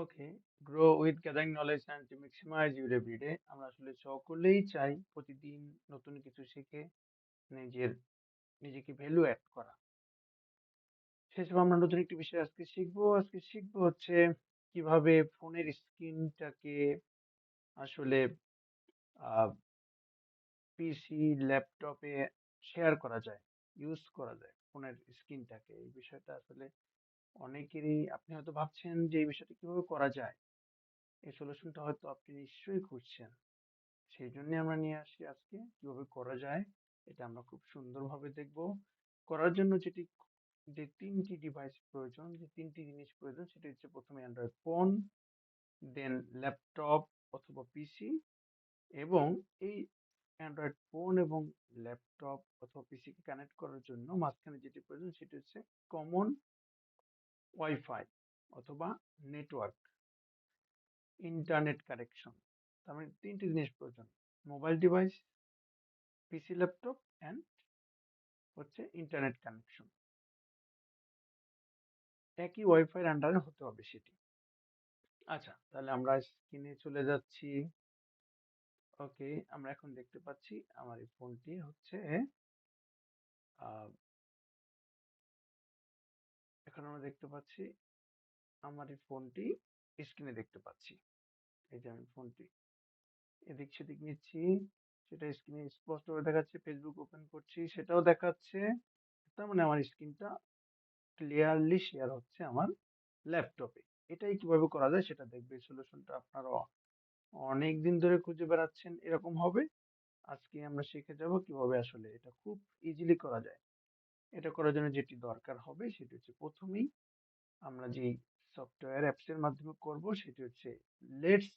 Okay, grow with gathering knowledge and to maximise your everyday. আমরা আসলে সকলেই চাই প্রতিদিন নতুন কিছু শিখে নিজের নিজেকে ভ্যালু অ্যাড করা। সেসব আমরা নতুন একটি বিষয় আজকে শিখবো হচ্ছে কিভাবে ফোনের স্ক্রিনটাকে আসলে পিসি, ল্যাপটপে শেয়ার করা যায়, ইউজ করা যায় ফোনের স্ক্রিনটাকে। এই বিষয়টা আসলে অনেকেরই, আপনি হয়তো ভাবছেন যে এই বিষয়টা কিভাবে করা যায়। এই সলিউশনটা হয়তো আপনি নিশ্চয়ই খুঁজছেন। সেই জন্য আমরা নিয়ে আসি আজকে কিভাবে করা যায়। এটা আমরা খুব সুন্দরভাবে দেখব। করার জন্য যে তিনটি ডিভাইস প্রয়োজন, যে তিনটি জিনিস প্রয়োজন, সেটি হচ্ছে প্রথমে অ্যান্ড্রয়েড ফোন, দেন ল্যাপটপ অথবা পিসি, এবং এই অ্যান্ড্রয়েড ফোন এবং ল্যাপটপ অথবা পিসি কে কানেক্ট করার জন্য মাঝখানে যেটি প্রয়োজন সেটি হচ্ছে কমন ওয়াইফাই অথবা নেটওয়ার্ক, ইন্টারনেট কানেকশন। তার মানে তিনটি জিনিস প্রয়োজন: mobile device, PC, laptop, and হচ্ছে ইন্টারনেট কানেকশন। একই ওয়াইফাই আন্ডারে হতে হবে সেটি। আচ্ছা, তাহলে আমরা স্ক্রিনে চলে যাচ্ছি। ওকে, আমরা এখন দেখতে পাচ্ছি আমার এই ফোনটি হচ্ছে আহ, এখন আমরা দেখতে পাচ্ছি আমার এই ফোনটি স্ক্রিনে দেখতে পাচ্ছি। এই যে আমি ফোনটি এদিক সেদিক নিচ্ছি, সেটা স্ক্রিনে স্পষ্টভাবে দেখাচ্ছে। ফেসবুক ওপেন করছি, সেটাও দেখাচ্ছে। তার মানে আমার স্ক্রিনটা ক্লিয়ারলি শেয়ার হচ্ছে আমার ল্যাপটপে। এটাই কিভাবে করা যায় সেটা দেখবে। সলিউশনটা আপনারা অনেক দিন ধরে খুঁজে বেড়াচ্ছেন, এরকম হবে। আজকে আমরা শিখে যাব কিভাবে আসলে এটা খুব ইজিলি করা যায়। এটা করার জন্য যেটি দরকার হবে সেটি হচ্ছে, প্রথমেই আমরা যে সফটওয়্যার অ্যাপস এর মাধ্যমে করব সেটি হচ্ছে লেটস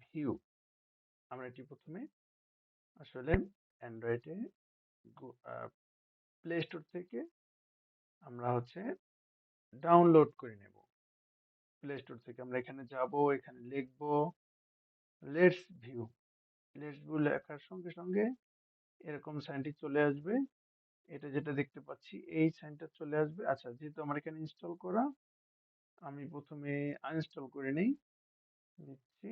ভিউ। আমরা এটি প্রথমে আসলে অ্যান্ড্রয়েডে প্লে স্টোর থেকে আমরা হচ্ছে ডাউনলোড করে নেব। প্লে স্টোর থেকে আমরা এখানে যাব, এখানে লিখব লেটস ভিউ। লেটস ভিউ লেখার সঙ্গে সঙ্গে এরকম সাইনটি চলে আসবে। এটা যেটা দেখতে পাচ্ছি এই সাইনটা চলে আসবে। আচ্ছা, যেহেতু আমার এখানে ইনস্টল করা, আমি প্রথমে আনইনস্টল করে নেই, নিচ্ছি,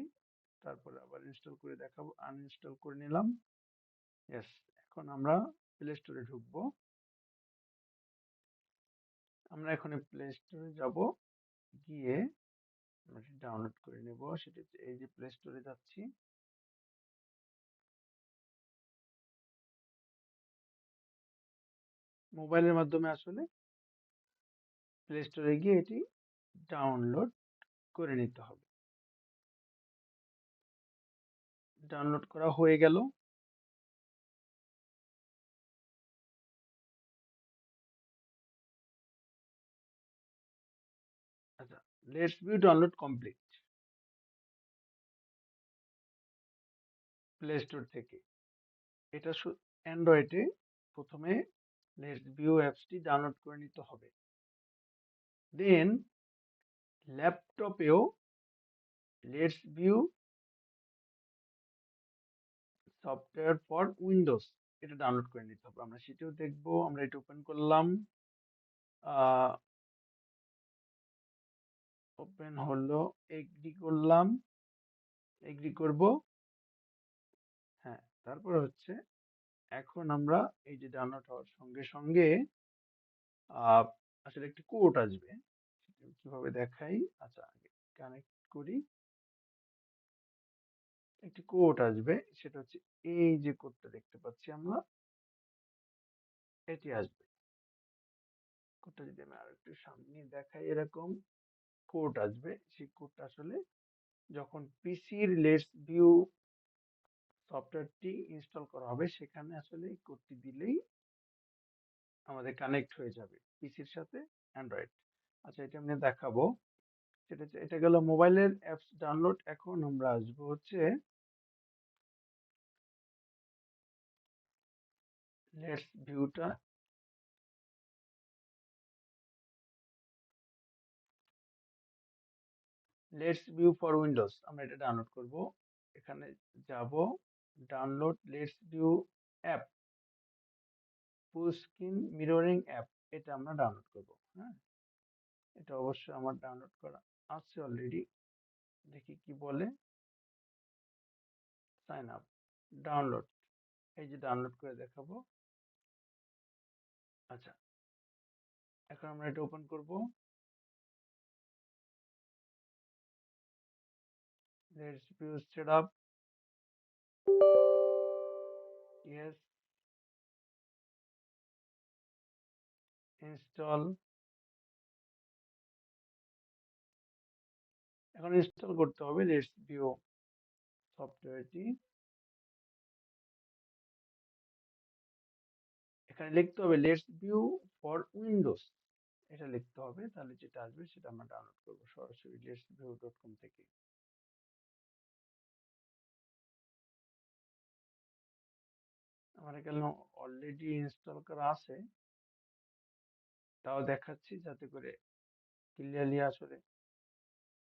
তারপরে আবার ইনস্টল করে দেখাবো। আনইনস্টল করে নিলাম। ইয়েস, এখন আমরা প্লে স্টোরে ঢুকবো। আমরা এখন প্লে স্টোরে যাব, গিয়ে আমরা ডাউনলোড করে নেব। সেটা হচ্ছে এই যে প্লে স্টোরে যাচ্ছি। মোবাইলের মাধ্যমে আসলে প্লে স্টোরে গিয়ে এটি ডাউনলোড করে নিতে হবে। ডাউনলোড করা হয়ে গেল। আচ্ছা, let's view download complete play store থেকে। এটা অ্যান্ড্রয়েডে প্রথমে লেটস ভিউ অ্যাপসটি ডাউনলোড করে নিতে হবে। দেন ল্যাপটপেও let's view software for Windows, এটা ডাউনলোড করে নিতে হবে। আমরা সেটাও দেখবো। আমরা এটা ওপেন করলাম, ওপেন হলো, এগ্রি করলাম, এগ্রি করব। হ্যাঁ, তারপর হচ্ছে এখন আমরা এই যে ডাউনলোড হওয়ার সঙ্গে সঙ্গে আহ, আসলে একটি কোড আসবে। সেটা কিভাবে দেখাই? আচ্ছা, আগে কানেক্ট করি। একটি কোড আসবে, সেটা হচ্ছে এই যে কোডটা দেখতে পাচ্ছি আমরা, এটি আসবে। কোডটা যদি আমি আর একটু সামনে দেখাই, এরকম কোড আসবে। সেই কোডটা আসলে যখন পিসির লেটস ভিউ সফটওয়্যারটি ইনস্টল করা হবে সেখানে আসলে এই কোডটি দিলেই আমাদের কানেক্ট হয়ে যাবে পিসির সাথে অ্যান্ড্রয়েড। আচ্ছা, এটা আমি দেখাবো। এটা গেল মোবাইলের অ্যাপস ডাউনলোড। এখন আমরা আসবো হচ্ছে লেটস ভিউটা, লেটস ভিউ ফর উইন্ডোজ, আমরা এটা ডাউনলোড করব। এখানে যাব, download let's view app, full screen mirroring app, এটা আমরা ডাউনলোড করব। হ্যাঁ, এটা অবশ্যই আমার ডাউনলোড করা আছে অলরেডি। দেখি কি বলে। সাইন আপ, ডাউনলোড, এই যে ডাউনলোড করে দেখাবো। আচ্ছা, এখন আমরা এটা ওপেন করব। Let's view setup. Yes, install. এখন ইনস্টল করতে হবে লেটস ভিউ সফটওয়্যারটি। এখানে লিখতে হবে লেটস ভিউ ফর উইন্ডোজ, এটা লিখতে হবে, তাহলে যেটা আসবে সেটা আমরা ডাউনলোড করবো সরাসরি লেটস ভিউ ডট কম থেকে। আমার এখানে অলরেডি ইনস্টল করা আছে, তাও দেখাচ্ছি যাতে করে ক্লিয়ারলি আসলে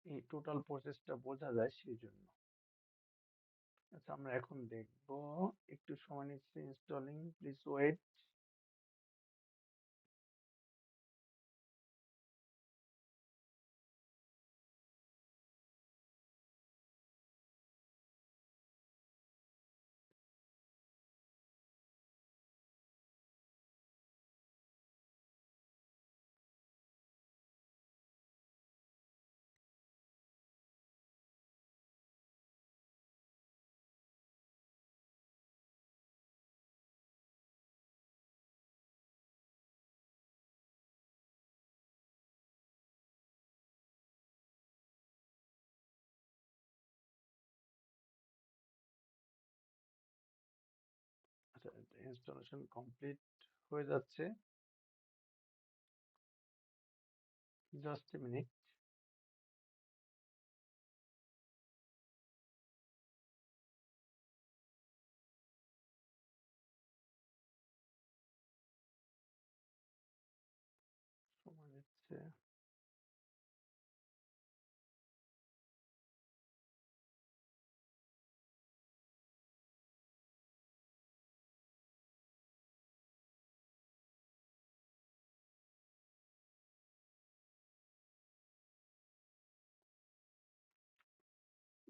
এই টোটাল প্রসেসটা বোঝা যায় সেই জন্য। আচ্ছা, আমরা এখন দেখবো, একটু সময় নিচ্ছে ইনস্টলিং, প্লিজ ওয়েট। আচ্ছা, ইনস্টলেশন কমপ্লিট হয়ে যাচ্ছে, জাস্ট এ মিনিট। সময় নিচ্ছে।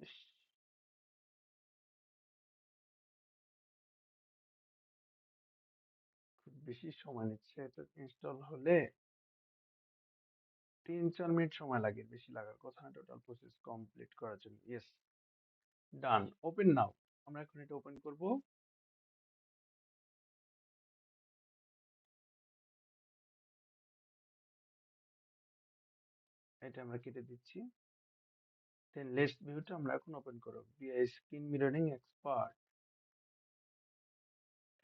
ইস, খুব বেশি সময় নিচ্ছে, এটা ইনস্টল হলে 3-4 মিনিট সময় লাগে, বেশি লাগার কথা না টোটাল প্রসেস কমপ্লিট করার জন্য। ইয়েস, ডান, ওপেন নাও। আমরা এখন এটা ওপেন করব। এটা আমরা কেটে দিচ্ছি। দেন লেটস ভিউটা আমরা এখন ওপেন করব, বিআই স্ক্রিন মিররিং এক্সপার্ট।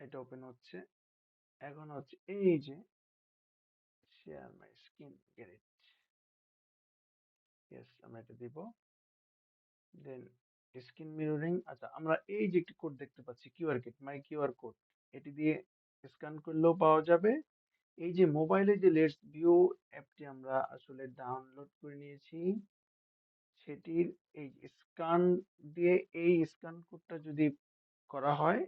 এটা ওপেন হচ্ছে। এখন হচ্ছে এই যে share my screen, get it. Yes, আমরা এটা দিব। দেন স্ক্রিন মিররিং। আচ্ছা, আমরা এই যে একটি কোড দেখতে পাচ্ছি, কিউআর কোড, মাই কিউআর কোড, এটি দিয়ে স্ক্যান করলেও পাওয়া যাবে। এই যে মোবাইলে যে লেটস ভিউ অ্যাপটি আমরা আসলে ডাউনলোড করে নিয়েছি, সেটির এই স্ক্যান দিয়ে এই স্ক্যান কোডটা যদি করা হয়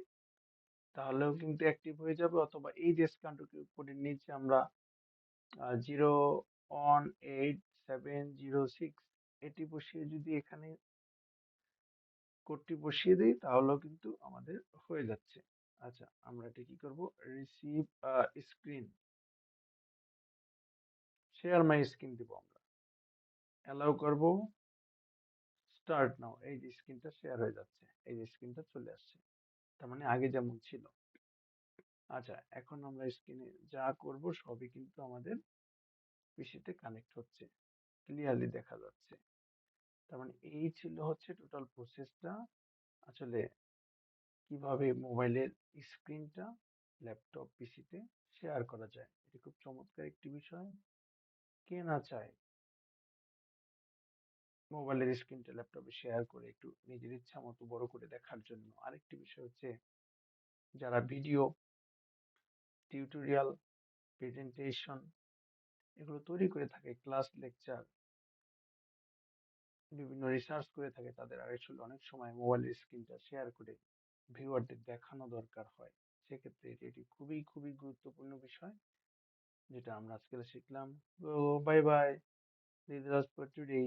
তাহলেও কিন্তু অ্যাক্টিভ হয়ে যাবে, অথবা এই যে স্ক্যান কোডের নিচে আমরা 0187006 এটি বসিয়ে যদি এখানে কোডটি বসিয়ে দিই তাহলেও কিন্তু আমাদের হয়ে যাচ্ছে। আচ্ছা, আমরা এটা কি করব, receive screen, share my screen দিব আমরা, অ্যালাউ করব, স্টার্ট নাও। এই যে স্ক্রিনটা শেয়ার হয়ে যাচ্ছে, এই যে স্ক্রিনটা চলে আসছে, তার মানে আগে যেমন ছিল। আচ্ছা, এখন আমরা স্ক্রিনে যা করব সবই কিন্তু আমাদের পিসিতে কানেক্ট হচ্ছে, ক্লিয়ারলি দেখা যাচ্ছে। তার মানে এই ছিল হচ্ছে টোটাল প্রসেসটা, আসলে কিভাবে মোবাইলের স্ক্রিনটা ল্যাপটপ পিসিতে শেয়ার করা যায়। এটি খুব চমৎকার একটি বিষয়। কে না চায় মোবাইলের স্ক্রিনটা ল্যাপটপে শেয়ার করে একটু নিজের ইচ্ছা মতো বড় করে দেখার জন্য। আরেকটি বিষয় হচ্ছে, যারা ভিডিও, টিউটোরিয়াল, প্রেজেন্টেশন এগুলো তৈরি করে থাকে, ক্লাস লেকচার, বিভিন্ন রিসার্চ করে থাকে, তাদের আসলে অনেক সময় মোবাইলের স্ক্রিনটা শেয়ার করে ভিউয়ারদের দেখানো দরকার হয়। সেক্ষেত্রে এটি এটি খুবই খুবই গুরুত্বপূর্ণ বিষয়, যেটা আমরা আজকে শিখলাম। তো bye bye, this is for today.